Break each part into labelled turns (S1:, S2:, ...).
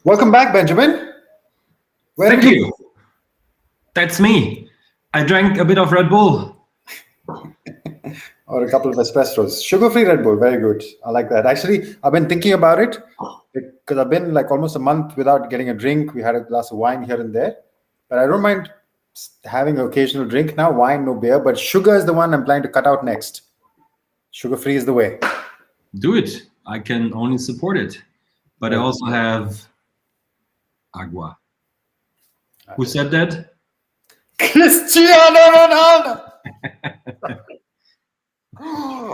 S1: Welcome back, Benjamin.
S2: Thank you. That's me. I drank a bit of Red Bull.
S1: Or a couple of espressos. Sugar-free Red Bull, very good. I like that. Actually, I've been thinking about it because I've been like almost a month without getting a drink. We had a glass of wine here and there, but I don't mind having an occasional drink now. Wine, no beer, but sugar is the one I'm planning to cut out next. Sugar-free is the way.
S2: Do it. I can only support it. But I also have agua. Who said that?
S1: Cristiano Ronaldo.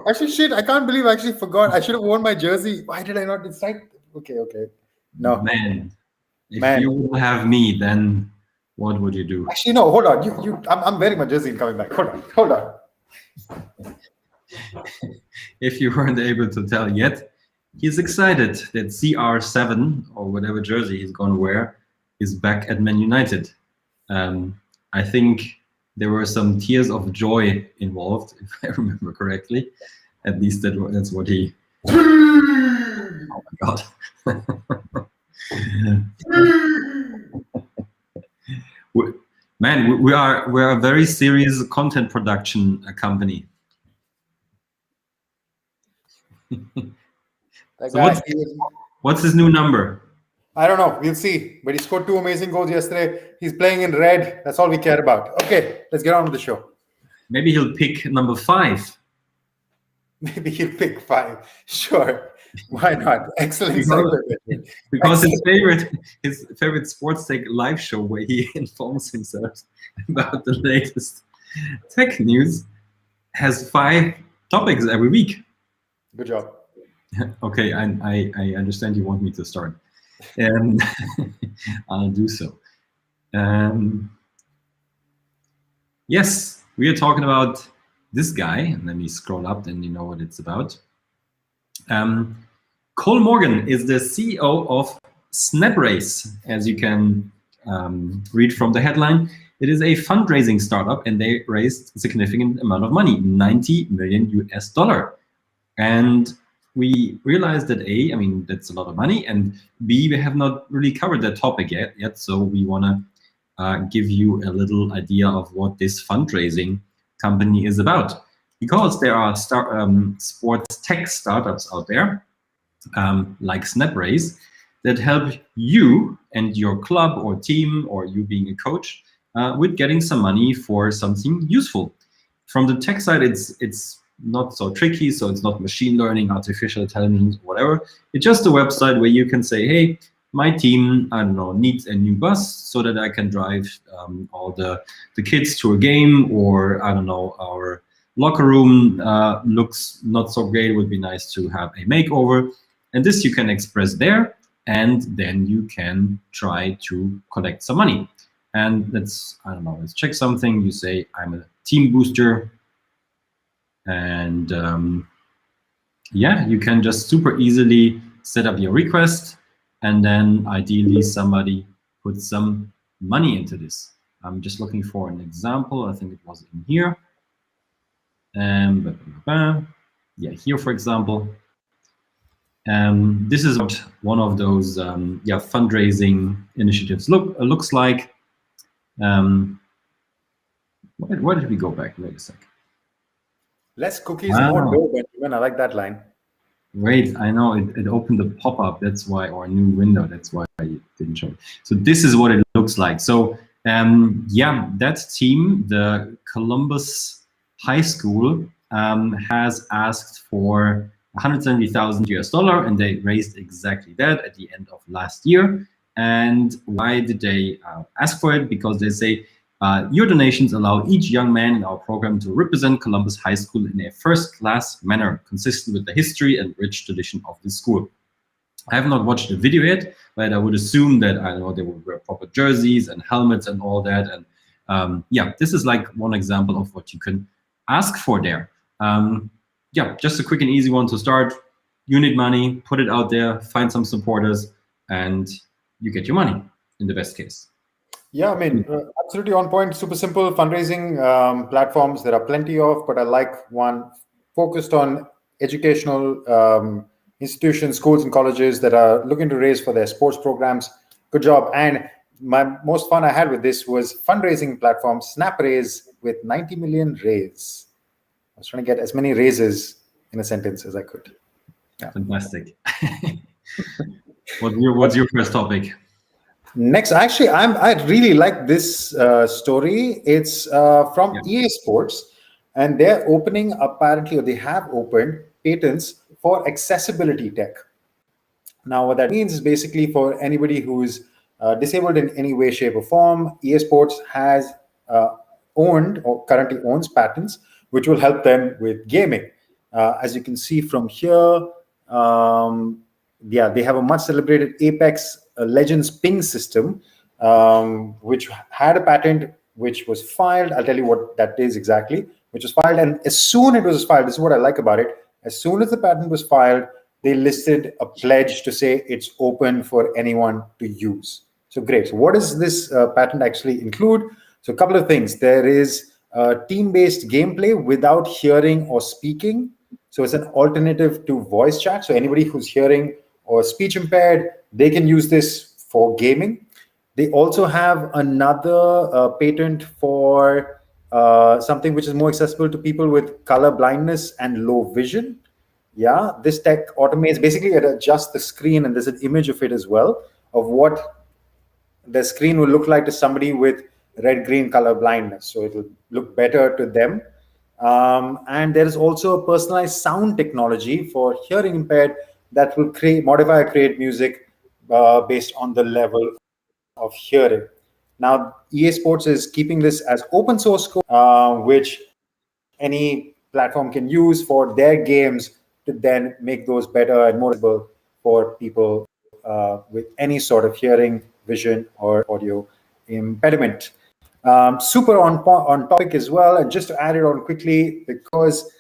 S1: Actually, shit, I can't believe I actually forgot. I should have worn my jersey. Why did I not decide? Okay. No.
S2: Man, if you would have me, then what would you do?
S1: Actually, no, hold on. I'm wearing my jersey and coming back. Hold on.
S2: If you weren't able to tell yet, he's excited that CR7 or whatever jersey he's going to wear is back at Man United. I think there were some tears of joy involved, if I remember correctly. At least that's what he. Oh my God! Man, we're a very serious content production company. So what's his new number?
S1: I don't know. We'll see. But he scored 2 amazing goals yesterday. He's playing in red. That's all we care about. Okay, let's get on with the show.
S2: Maybe he'll pick number 5.
S1: Maybe he'll pick 5. Sure. Why not? Excellent.
S2: Because his favorite SportsTech live show where he informs himself about the latest tech news has 5 topics every week.
S1: Good job.
S2: Okay, I understand you want me to start. I'll do so. Yes, we are talking about this guy. Let me scroll up, then you know what it's about. Cole Morgan is the CEO of SnapRace, as you can read from the headline. It is a fundraising startup, and they raised a significant amount of money, $90 million. And we realized that A, I mean, that's a lot of money, and B, we have not really covered that topic yet. So we want to give you a little idea of what this fundraising company is about. Because there are sports tech startups out there, like SnapRace, that help you and your club or team, or you being a coach, with getting some money for something useful. From the tech side, it's not so tricky, so it's not machine learning, artificial intelligence, whatever. It's just a website where you can say, hey, my team, I don't know, needs a new bus so that I can drive all the kids to a game, or I don't know, our locker room looks not so great, it would be nice to have a makeover. And this you can express there, and then you can try to collect some money. And let's check something. You say, I'm a team booster. And yeah, you can just super easily set up your request, and then ideally somebody puts some money into this. I'm just looking for an example. I think it was in here. Yeah, here, for example. This is what one of those fundraising initiatives looks like. Where did we go back? Wait a second.
S1: Less cookies, more dough, Benjamin. I like that line.
S2: Wait, I know it opened the pop-up. That's why, or a new window. That's why I didn't show it. So this is what it looks like. So yeah, that team, the Columbus High School, has asked for $170,000, and they raised exactly that at the end of last year. And why did they ask for it? Because they say, your donations allow each young man in our program to represent Columbus High School in a first-class manner, consistent with the history and rich tradition of the school. I have not watched the video yet, but I would assume that, I don't know, they would wear proper jerseys and helmets and all that. And yeah, this is like one example of what you can ask for there. Yeah, just a quick and easy one to start. You need money, put it out there, find some supporters, and you get your money in the best case.
S1: Yeah, I mean, absolutely on point. Super simple fundraising platforms. There are plenty of, but I like one focused on educational institutions, schools and colleges that are looking to raise for their sports programs. Good job. And my most fun I had with this was fundraising platform SnapRaise with 90 million raise. I was trying to get as many raises in a sentence as I could. Yeah.
S2: Fantastic. What's your first topic?
S1: Next, actually, I really like this story. It's from EA Sports, and they're opening, apparently, or they have opened patents for accessibility tech. Now, what that means is basically for anybody who's disabled in any way, shape, or form, EA Sports has owned or currently owns patents which will help them with gaming. As you can see from here, they have a much celebrated Apex Legends ping system, which had a patent which was filed. I'll tell you what that is exactly, which was filed. And as soon as it was filed, this is what I like about it. As soon as the patent was filed, they listed a pledge to say it's open for anyone to use. So great. So what does this patent actually include? So a couple of things. There is team-based gameplay without hearing or speaking. So it's an alternative to voice chat. So anybody who's hearing or speech impaired, they can use this for gaming. They also have another patent for something which is more accessible to people with color blindness and low vision. Yeah, this tech automates, basically it adjusts the screen, and there's an image of it as well, of what the screen will look like to somebody with red-green color blindness. So it will look better to them. And there is also a personalized sound technology for hearing impaired that will modify or create music based on the level of hearing. Now, EA Sports is keeping this as open source code, which any platform can use for their games to then make those better and more accessible for people with any sort of hearing, vision, or audio impediment. Super on topic as well. And just to add it on quickly, because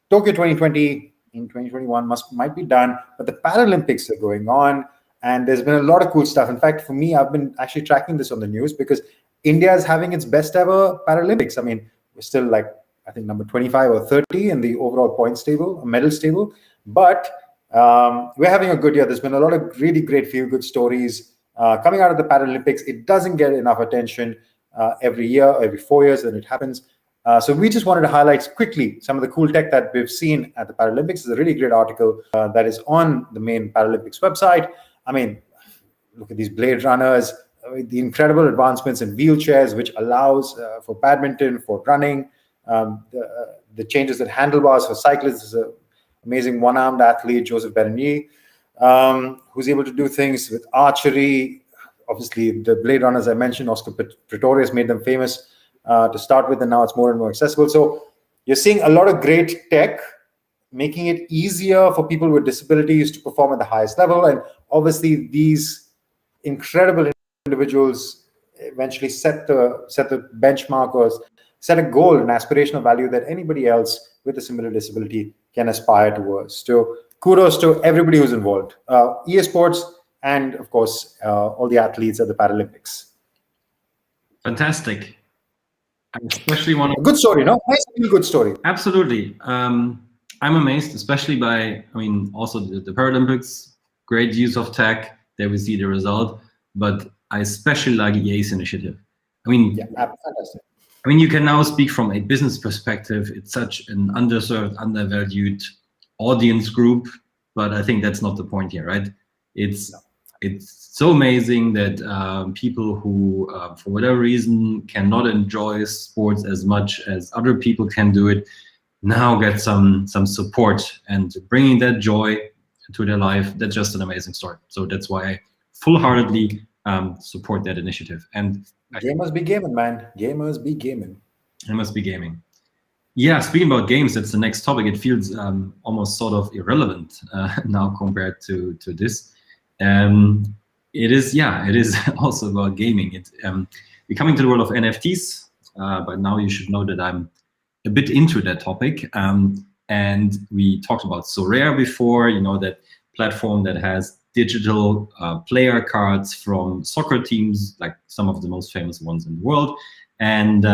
S1: Tokyo 2020 in 2021 might be done, but the Paralympics are going on, and there's been a lot of cool stuff. In fact, for me, I've been actually tracking this on the news because India is having its best ever Paralympics. I mean, we're still like, I think, number 25 or 30 in the overall points table, medals table, but we're having a good year. There's been a lot of really great feel-good stories coming out of the Paralympics. It doesn't get enough attention every year, every 4 years, and it happens. So we just wanted to highlight quickly some of the cool tech that we've seen at the Paralympics. It's a really great article that is on the main Paralympics website. I mean, look at these blade runners, the incredible advancements in wheelchairs, which allows for badminton, for running, the changes in handlebars for cyclists. Is an amazing one-armed athlete, Joseph Bernier, who's able to do things with archery. Obviously, the blade runners I mentioned, Oscar Pretorius made them famous to start with, and now it's more and more accessible. So you're seeing a lot of great tech making it easier for people with disabilities to perform at the highest level. And obviously, these incredible individuals eventually set the benchmark or set a goal, an aspirational value that anybody else with a similar disability can aspire towards. So kudos to everybody who's involved, EA Sports, and of course, all the athletes at the Paralympics.
S2: Fantastic. I especially want to...
S1: A good story, no? Nice, good story.
S2: Absolutely. I'm amazed, especially by, I mean, also the Paralympics, great use of tech, there we see the result, but I especially like EA's initiative. I mean,
S1: yeah, fantastic.
S2: I mean, you can now speak from a business perspective. It's such an underserved, undervalued audience group, but I think that's not the point here, right? It's so amazing that people who, for whatever reason, cannot enjoy sports as much as other people can do it, now get some support and bringing that joy to their life. That's just an amazing story. So that's why I full-heartedly support that initiative. And
S1: gamers be gaming, man. Gamers be gaming.
S2: They must be gaming. Yeah, speaking about games, that's the next topic. It feels almost sort of irrelevant now compared to this. It is also about gaming. We're coming to the world of NFTs, but now you should know that I'm a bit into that topic. And we talked about Sorare before, you know, that platform that has digital player cards from soccer teams, like some of the most famous ones in the world. And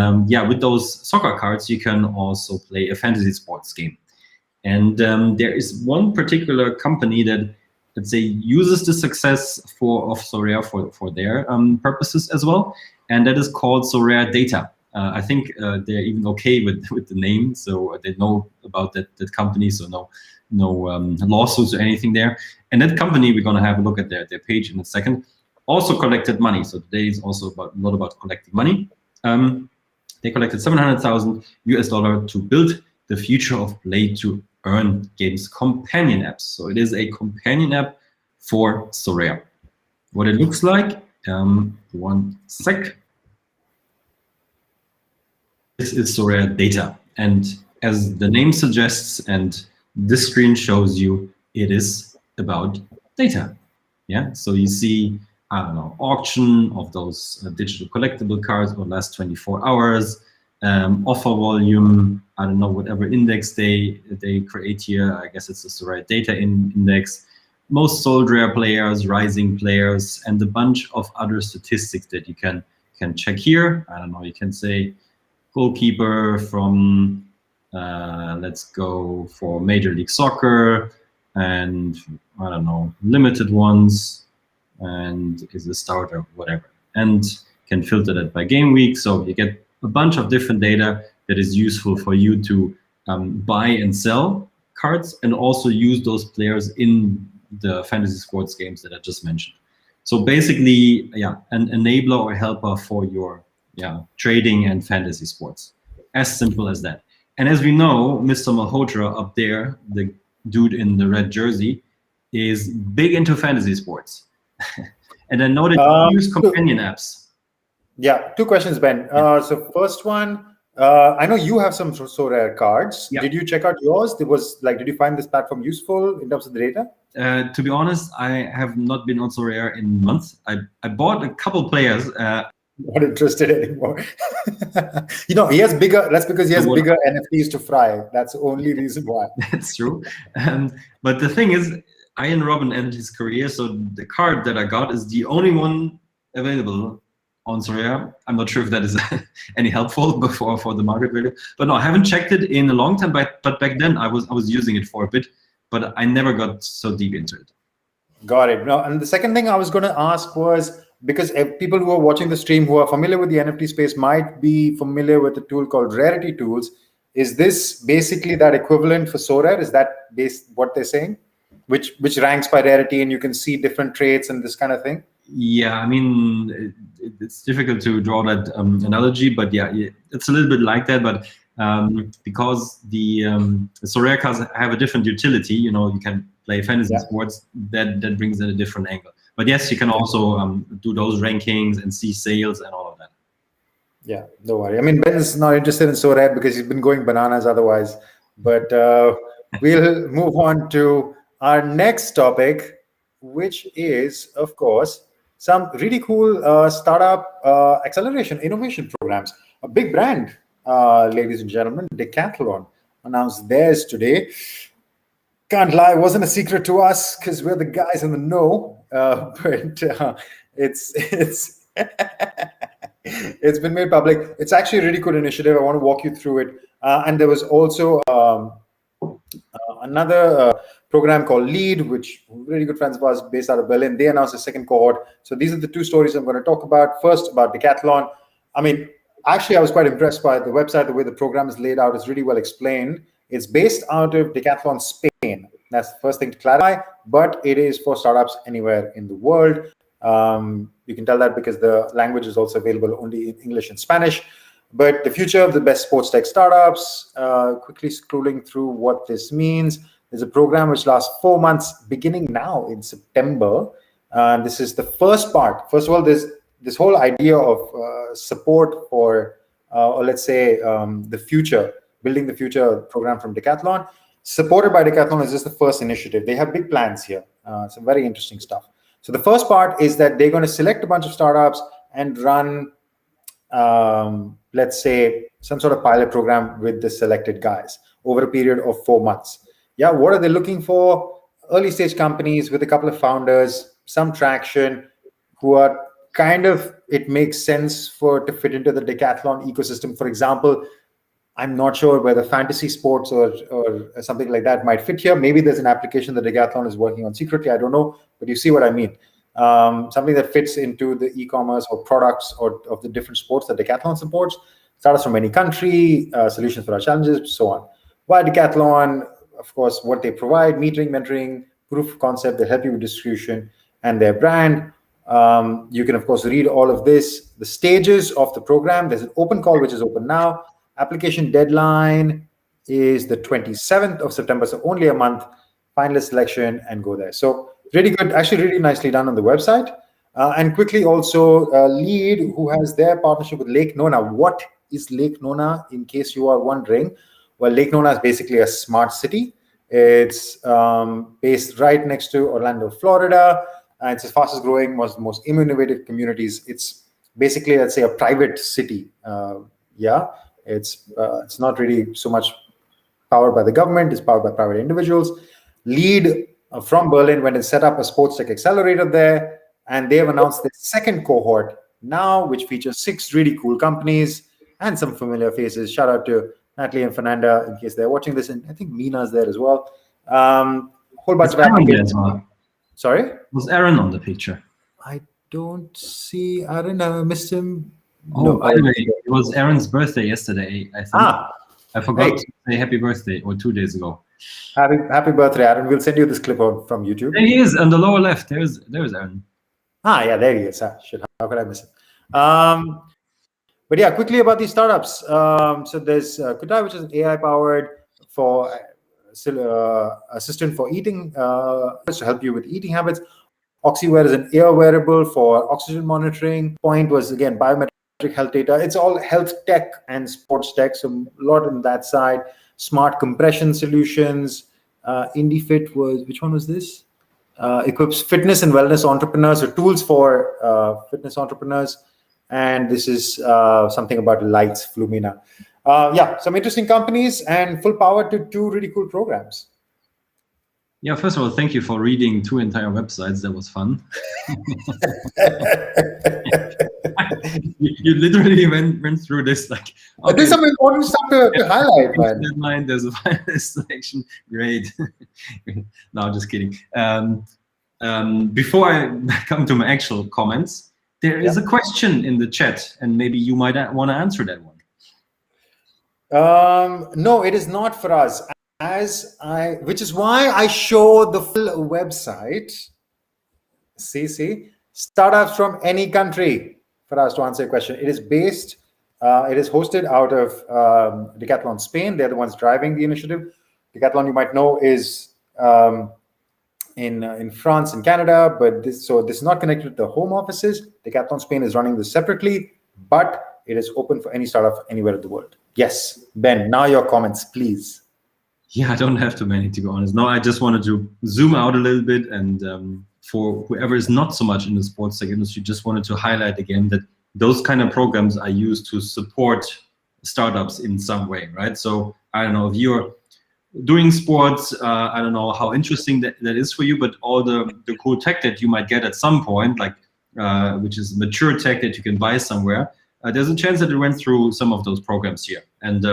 S2: with those soccer cards, you can also play a fantasy sports game. And there is one particular company that let's say, uses the success of Sorare for their purposes as well, and that is called SorareData. I think they're even okay with the name, so they know about that company, so no lawsuits or anything there. And that company, we're going to have a look at their page in a second, also collected money. So today is also a lot about collecting money. They collected $700,000 to build the future of play-to-earn games companion apps. So it is a companion app for Sorare. What it looks like, one sec. This is SorareData, and as the name suggests, and this screen shows you, it is about data. Yeah, so you see, I don't know, auction of those digital collectible cards over the last 24 hours, offer volume, I don't know, whatever index they create here. I guess it's the SorareData index. Most sold rare players, rising players, and a bunch of other statistics that you can check here. I don't know, you can say goalkeeper from, let's go for Major League Soccer, and I don't know, limited ones, and is a starter, whatever, and can filter that by game week. So you get a bunch of different data that is useful for you to buy and sell cards, and also use those players in the fantasy sports games that I just mentioned. So basically, yeah, an enabler or helper for your trading and fantasy sports. As simple as that. And as we know, Mr. Malhotra up there, the dude in the red jersey, is big into fantasy sports. And I know that you use companion apps.
S1: Yeah, two questions, Ben. So first one, I know you have some Sorare cards.
S2: Yeah.
S1: Did you check out yours? Did you find this platform useful in terms of the data?
S2: To be honest, I have not been on Sorare in months. I bought a couple players.
S1: Not interested anymore. He has bigger. That's because he has bigger NFTs to fry. That's the only reason why.
S2: That's true. But the thing is, Ian Robin ended his career, so the card that I got is the only one available on Sorare. I'm not sure if that is any helpful for the market value. But no, I haven't checked it in a long time. But back then I was using it for a bit, but I never got so deep into it.
S1: Got it. No, and the second thing I was going to ask was, because people who are watching the stream who are familiar with the NFT space might be familiar with a tool called Rarity Tools. Is this basically that equivalent for Sorare? Is that what they're saying? Which ranks by rarity, and you can see different traits and this kind of thing?
S2: Yeah, I mean, it's difficult to draw that analogy, but yeah, it's a little bit like that. But because the Sorare cards have a different utility, you can play fantasy sports, that brings in a different angle. But yes, you can also do those rankings and see sales and all of that.
S1: Yeah, don't worry. I mean, Ben's not interested in Sorare because he's been going bananas otherwise. But we'll move on to our next topic, which is, of course, some really cool startup acceleration innovation programs. A big brand, ladies and gentlemen, Decathlon announced theirs today. Can't lie, it wasn't a secret to us because we're the guys in the know. But it's it's been made public. It's actually a really cool initiative. I want to walk you through it. And there was also another program called leAD, which really good friends of ours based out of Berlin. They announced a second cohort. So these are the two stories I'm going to talk about. First, about Decathlon. I mean, actually, I was quite impressed by the website. The way the program is laid out is really well explained. It's based out of Decathlon, Spain. That's the first thing to clarify, but it is for startups anywhere in the world. You can tell that because the language is also available only in English and Spanish. But the future of the best sports tech startups, quickly scrolling through what this means. There's a program which lasts 4 months, beginning now in September. This is the first part. First of all, there's this whole idea of support for, or let's say, the future, building the future program from Decathlon. Supported by Decathlon is just the first initiative. They have big plans here, some very interesting stuff. So the first part is that they're going to select a bunch of startups and run, let's say, some sort of pilot program with the selected guys over a period of 4 months. Yeah, what are they looking for? Early stage companies with a couple of founders, some traction, who are kind of, it makes sense to fit into the Decathlon ecosystem. For example, I'm not sure whether fantasy sports or something like that might fit here. Maybe there's an application that Decathlon is working on secretly. I don't know, but you see what I mean. Something that fits into the e-commerce or products or of the different sports that Decathlon supports. Startups from any country, solutions for our challenges, so on. Why Decathlon? Of course, what they provide: metering, mentoring, proof of concept. They help you with distribution and their brand. You can, of course, read all of this, the stages of the program. There's an open call, which is open now. Application deadline is the 27th of September, so only a month. Finalist selection and go there. So really good, actually really nicely done on the website. And quickly also, leAD, who has their partnership with Lake Nona. What is Lake Nona, in case you are wondering? Well, Lake Nona is basically a smart city. It's based right next to Orlando, Florida. It's the fastest growing, most innovative communities. It's basically, let's say, a private city. It's not really so much powered by the government. It's powered by private individuals. leAD from Berlin went and set up a SportsTech accelerator there, and they have announced the second cohort now, which features 6 really cool companies and some familiar faces. Shout out to Natalie and Fernanda in case they're watching this, and I think Mina's there as well. Whole bunch of applications. Sorry?
S2: Was Aaron on the picture?
S1: I don't see Aaron. I missed him.
S2: Oh, no, by the way, it was Aaron's birthday yesterday, I think. I forgot to say happy birthday, or 2 days ago.
S1: Happy birthday, Aaron. We'll send you this clip from YouTube.
S2: There he is on the lower left. There's Aaron.
S1: Yeah, there he is. Shit, how could I miss it? But yeah, quickly about these startups. So there's Kutai, which is an AI-powered for assistant for eating, to help you with eating habits. Oxyware is an ear wearable for oxygen monitoring. Point was, again, biometric health data. It's all health tech and sports tech, so a lot on that side. Smart compression solutions. IndieFit was, which one was this? Equips fitness and wellness entrepreneurs, so tools for fitness entrepreneurs. And this is something about lights, Flumina. Some interesting companies and full power to 2 really cool programs.
S2: Yeah, first of all, thank you for reading 2 entire websites. That was fun. you literally went through this like.
S1: Okay, there's some important stuff to highlight, man.
S2: Deadline, there's a finalist selection. Great. No, just kidding. Before I come to my actual comments, there is a question in the chat, and maybe you might want to answer that one.
S1: No, it is not for us. Which is why I show the full website. See, startups from any country for us to answer your question. It is based, it is hosted out of Decathlon Spain. They're the ones driving the initiative. Decathlon, you might know, is in France and Canada, but this is not connected to the home offices. Decathlon Spain is running this separately, but it is open for any startup anywhere in the world. Yes, Ben, now your comments, please.
S2: Yeah, I don't have too many, to be honest. No, I just wanted to zoom out a little bit, and for whoever is not so much in the sports tech industry, just wanted to highlight again that those kind of programs are used to support startups in some way, right? So I don't know if you're doing sports, I don't know how interesting that is for you, but all the cool tech that you might get at some point, like which is mature tech that you can buy somewhere, there's a chance that it went through some of those programs here. And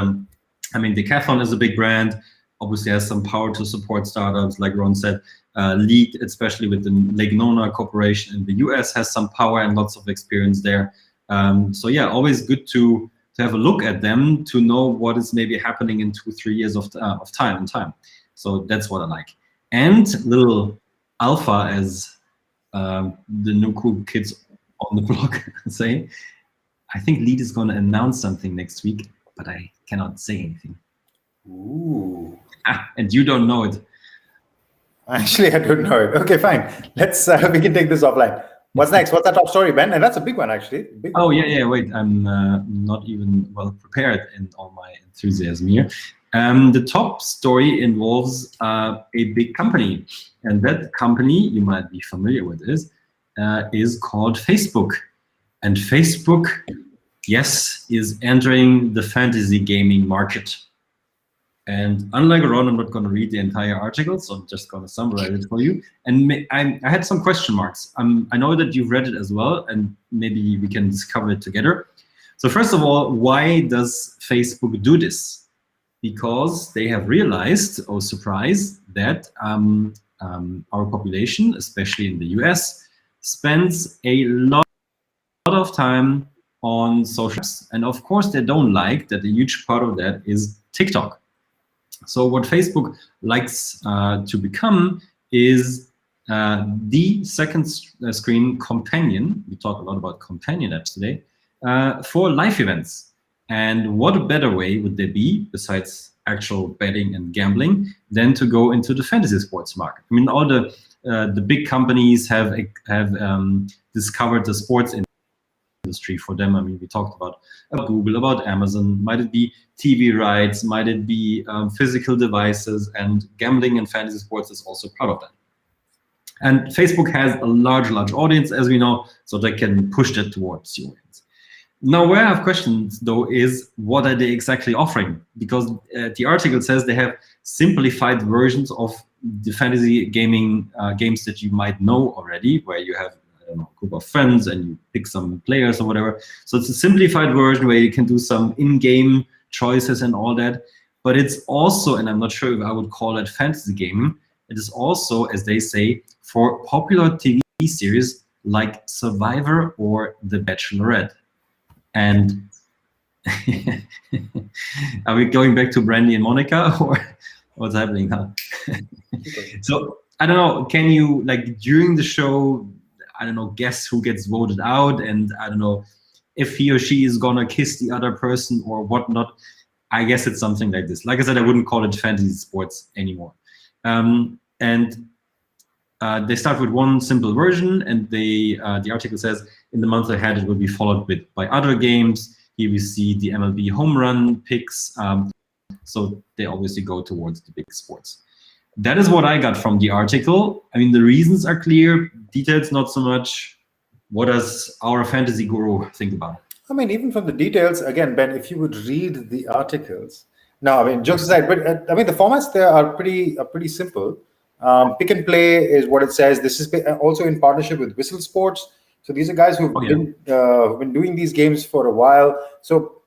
S2: I mean, Decathlon is a big brand, obviously has some power to support startups, like Ron said. leAD, especially with the Lake Nona Corporation in the US, has some power and lots of experience there. So yeah, always good to have a look at them, to know what is maybe happening in 2-3 years of time. So that's what I like. And little alpha, as the new cool kids on the block say, I think leAD is going to announce something next week, but I cannot say anything.
S1: Ooh.
S2: And you don't know it.
S1: Actually, I don't know it. Okay, fine. Let's we can take this offline. What's next? What's that top story, Ben? And that's a big one, actually. Big one.
S2: Oh, yeah. Wait, I'm not even well prepared in all my enthusiasm here. The top story involves a big company, and that company, you might be familiar with this, is called Facebook. And Facebook, yes, is entering the fantasy gaming market. And unlike Ron, I'm not going to read the entire article, so I'm just going to summarize it for you. And I had some question marks. I know that you've read it as well, and maybe we can discover it together. So first of all, why does Facebook do this? Because they have realized, oh surprise, that our population, especially in the US, spends a lot of time on social apps. And of course, they don't like that a huge part of that is TikTok. So what Facebook likes to become is the second screen companion. We talk a lot about companion apps today for live events. And what better way would there be, besides actual betting and gambling, than to go into the fantasy sports market? I mean, all the big companies have discovered the sports industry for them. I mean, we talked about Google, about Amazon. Might it be TV rights? Might it be physical devices? And gambling and fantasy sports is also part of that. And Facebook has a large audience, as we know, so they can push that towards the audience. Now, where I have questions, though, is what are they exactly offering? Because the article says they have simplified versions of the fantasy gaming games that you might know already, where you have a group of friends and you pick some players or whatever. So it's a simplified version where you can do some in-game choices and all that. But it's also, and I'm not sure if I would call it fantasy gaming, it is also, as they say, for popular TV series like Survivor or The Bachelorette. And are we going back to Brandy and Monica, or what's happening now? So I don't know, can you, like, during the show, I don't know, guess who gets voted out, and I don't know if he or she is gonna kiss the other person or whatnot. I guess it's something like this. Like I said, I wouldn't call it fantasy sports anymore. They start with one simple version, and the article says in the month ahead it will be followed by other games. Here we see the MLB home run picks. So they obviously go towards the big sports. That is what I got from the article. I mean, the reasons are clear, details not so much. What does our fantasy guru think about it?
S1: I mean, even from the details, again, Ben, if you would read the articles. No, I mean, jokes aside, but I mean, the formats there are pretty simple. Pick and play is what it says. This is also in partnership with Whistle Sports. So these are guys who've been doing these games for a while. So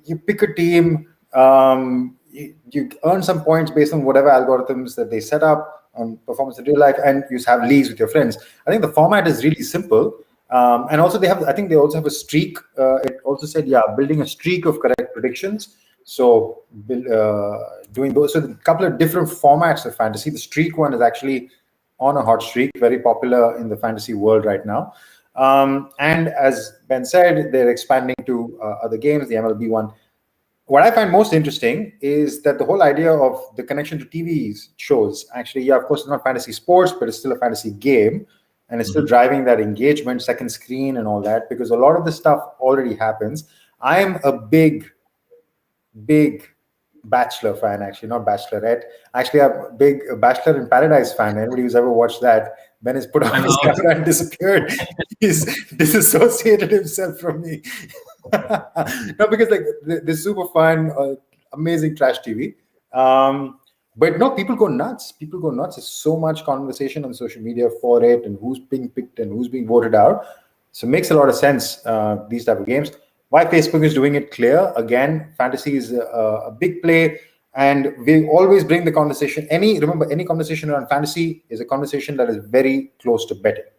S1: you pick a team, you earn some points based on whatever algorithms that they set up on performance in real life, and you have leagues with your friends. I think the format is really simple. And also I think they also have a streak. It also said, building a streak of correct predictions. So doing those, so a couple of different formats of fantasy. The streak one is actually on a hot streak, very popular in the fantasy world right now. And as Ben said, they're expanding to other games, the MLB one. What I find most interesting is that the whole idea of the connection to TV shows, actually, of course, it's not fantasy sports, but it's still a fantasy game. And it's still driving that engagement, second screen and all that, because a lot of the stuff already happens. I am a big Bachelor fan, actually, not Bachelorette. Actually, I'm a big Bachelor in Paradise fan. Anybody who's ever watched that, Ben has put on his camera and disappeared. He's disassociated himself from me. No, because like they're super fun, amazing trash TV. But no, people go nuts. People go nuts. There's so much conversation on social media for it, and who's being picked and who's being voted out. So it makes a lot of sense, these type of games. Why Facebook is doing it clear. Again, fantasy is a big play, and we always bring the conversation. Remember, any conversation around fantasy is a conversation that is very close to betting,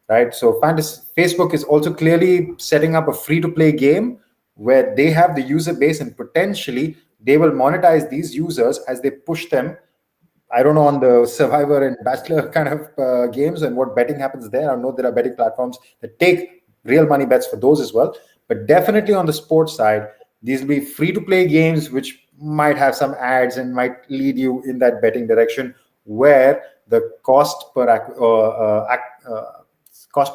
S1: right? So Facebook is also clearly setting up a free-to-play game where they have the user base, and potentially they will monetize these users as they push them. I don't know on the Survivor and Bachelor kind of games and what betting happens there. I know there are betting platforms that take real money bets for those as well. But definitely on the sports side, these will be free-to-play games which might have some ads and might lead you in that betting direction, where the cost per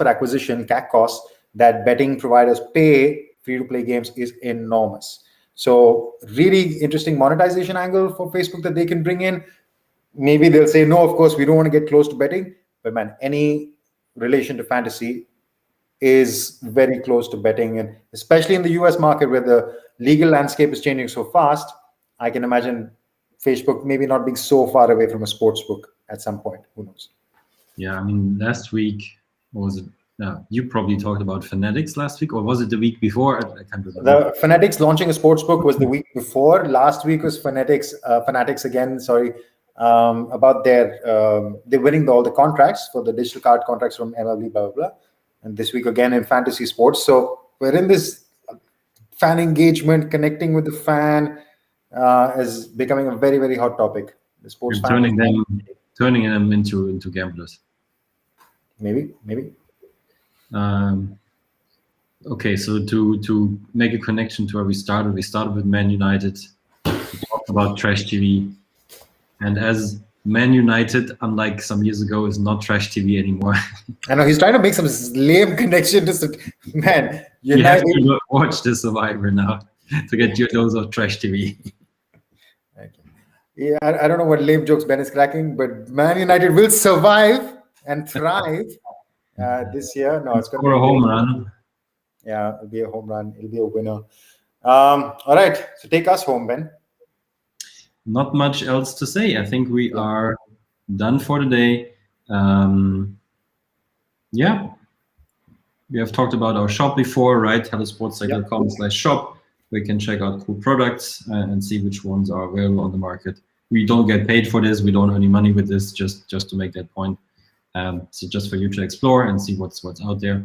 S1: acquisition, CAC cost, that betting providers pay free-to-play games is enormous. So really interesting monetization angle for Facebook that they can bring in. Maybe they'll say, no, of course, we don't want to get close to betting. But man, any relation to fantasy is very close to betting. And especially in the US market where the legal landscape is changing so fast, I can imagine Facebook maybe not being so far away from a sports book at some point. Who knows?
S2: Yeah, I mean, last week, what was it? you probably talked about Fanatics last week, or was it the week before? I can't remember.
S1: The Fanatics launching a sportsbook was the week before. Last week was Fanatics again. Sorry, about they're winning all the contracts for the digital card contracts from MLB, blah blah blah. And this week again in fantasy sports. So we're in this fan engagement, connecting with the fan is becoming a very, very hot topic. The sports
S2: You're turning them into gamblers.
S1: Maybe.
S2: Okay, so to make a connection to where we started with Man United. We talked about trash TV, and as Man United, unlike some years ago, is not trash TV anymore.
S1: I know he's trying to make some lame connection to Man United.
S2: You have to watch the Survivor now to get your dose of trash TV.
S1: Okay. Yeah, I don't know what lame jokes Ben is cracking, but Man United will survive and thrive this year. No, it's going to be
S2: a home run.
S1: Yeah, it'll be a home run. It'll be a winner. All right, so take us home, Ben.
S2: Not much else to say. I think we are done for today. Yeah, we have talked about our shop before, right? HelloSportsTech.com/shop. We can check out cool products and see which ones are available on the market. We don't get paid for this. We don't earn any money with this. Just to make that point. So just for you to explore and see what's out there.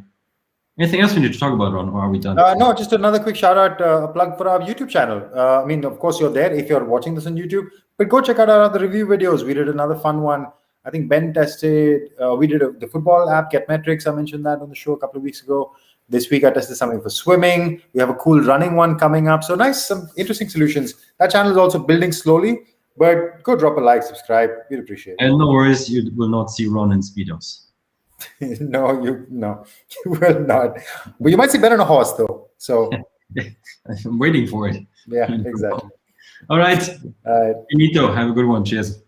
S2: Anything else we need to talk about, Ron, or are we done?
S1: No, just another quick shout out, a plug for our YouTube channel. I mean, of course, you're there if you're watching this on YouTube, but go check out our other review videos. We did another fun one. I think Ben tested, we did the football app, Get Metrics. I mentioned that on the show a couple of weeks ago. This week, I tested something for swimming. We have a cool running one coming up. So nice, some interesting solutions. That channel is also building slowly, but go drop a like, subscribe. We'd appreciate it.
S2: And no worries, you will not see Ron in Speedos.
S1: No, you will not. But you might see Ben on a horse, though. So
S2: I'm waiting for it.
S1: Yeah, exactly.
S2: All right. Finito. Have a good one. Cheers.